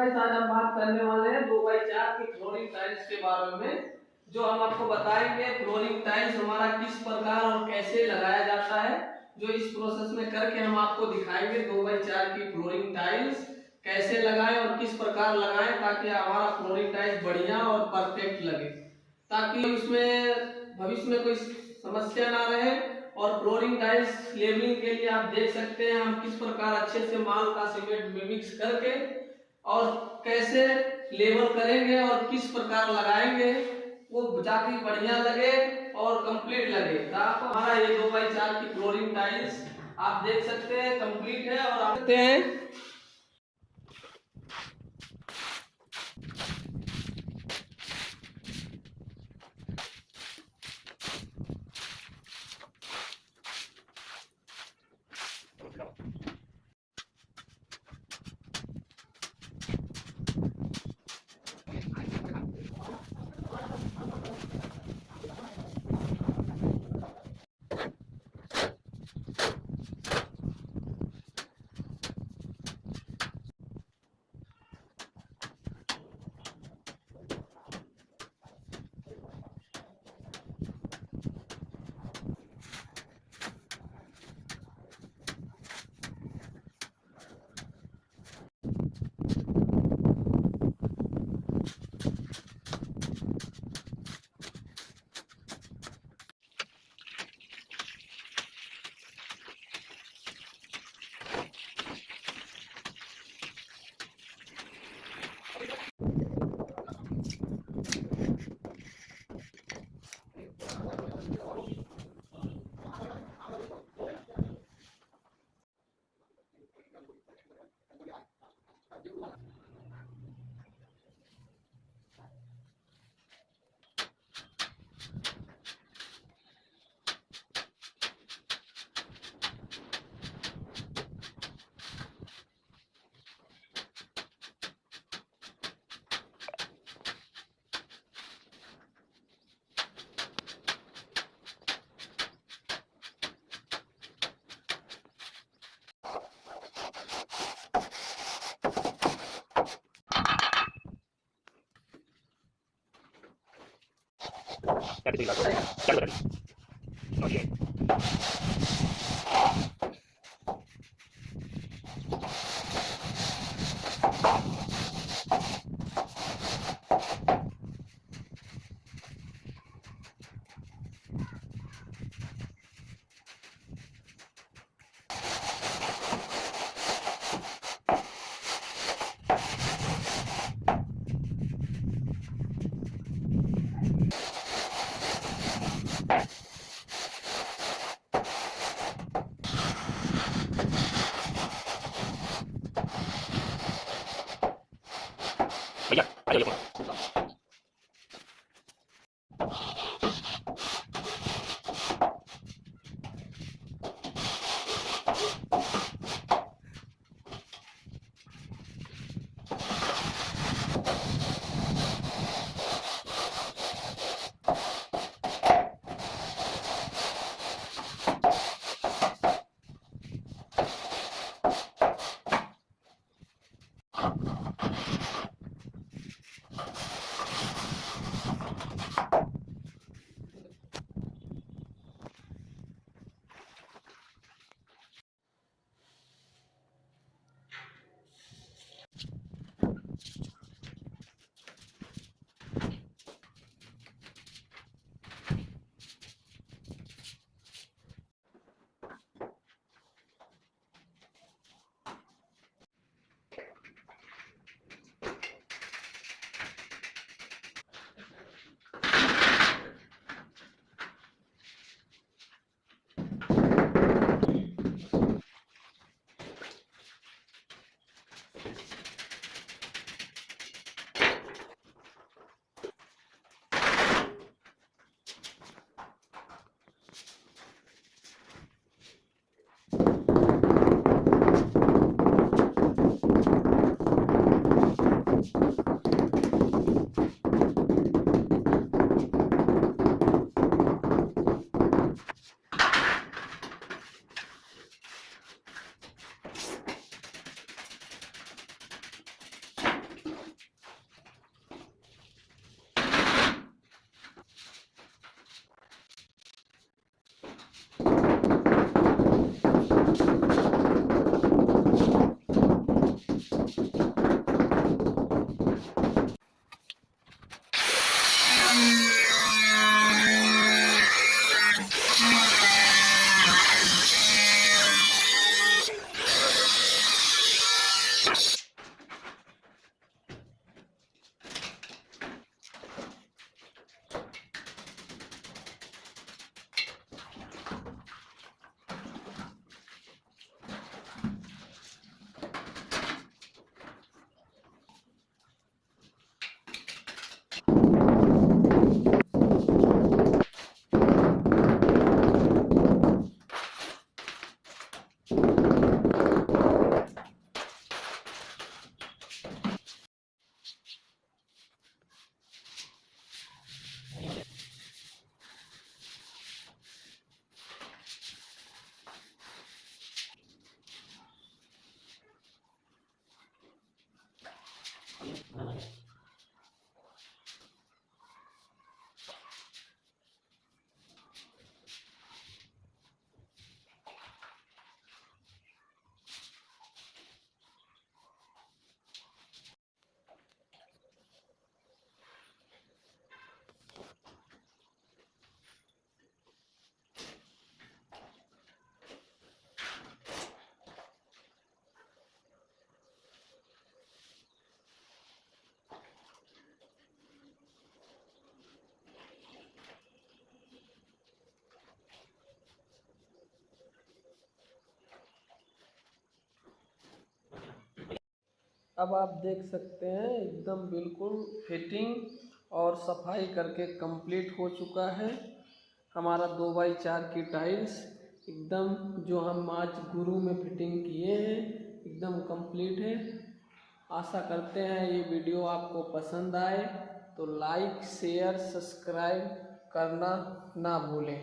Guys, आज हम बात करने वाले हैं 2x4 की फ्लोरिंग टाइल्स के बारे में। जो हम आपको बताएंगे फ्लोरिंग टाइल्स हमारा किस प्रकार और कैसे लगाया जाता है, जो इस प्रोसेस में करके हम आपको दिखाएंगे 2x4 की फ्लोरिंग टाइल्स कैसे लगाएं और किस प्रकार लगाएं ताकि हमारा फ्लोरिंग टाइल्स बढ़िया और परफेक्ट लगे, ताकि उसमें भविष्य में कोई समस्या ना रहे। और फ्लोरिंग टाइल्स लेवलिंग के लिए आप देख सकते हैं हम किस प्रकार अच्छे से माल का सीमेंट में मिक्स करके और कैसे लेवल करेंगे और किस प्रकार लगाएंगे वो जाके बढ़िया लगे और कंप्लीट लगे। तो आप हमारा ये 2x4 की फ्लोरिंग टाइल्स आप देख सकते हैं कंप्लीट है। और आप देखते हैं भैया आ जाइए। अब आप देख सकते हैं एकदम बिल्कुल फिटिंग और सफाई करके कंप्लीट हो चुका है हमारा 2x4 की टाइल्स। एकदम जो हम आज गुरु में फिटिंग किए हैं एकदम कंप्लीट है। आशा करते हैं ये वीडियो आपको पसंद आए तो लाइक शेयर सब्सक्राइब करना ना भूलें।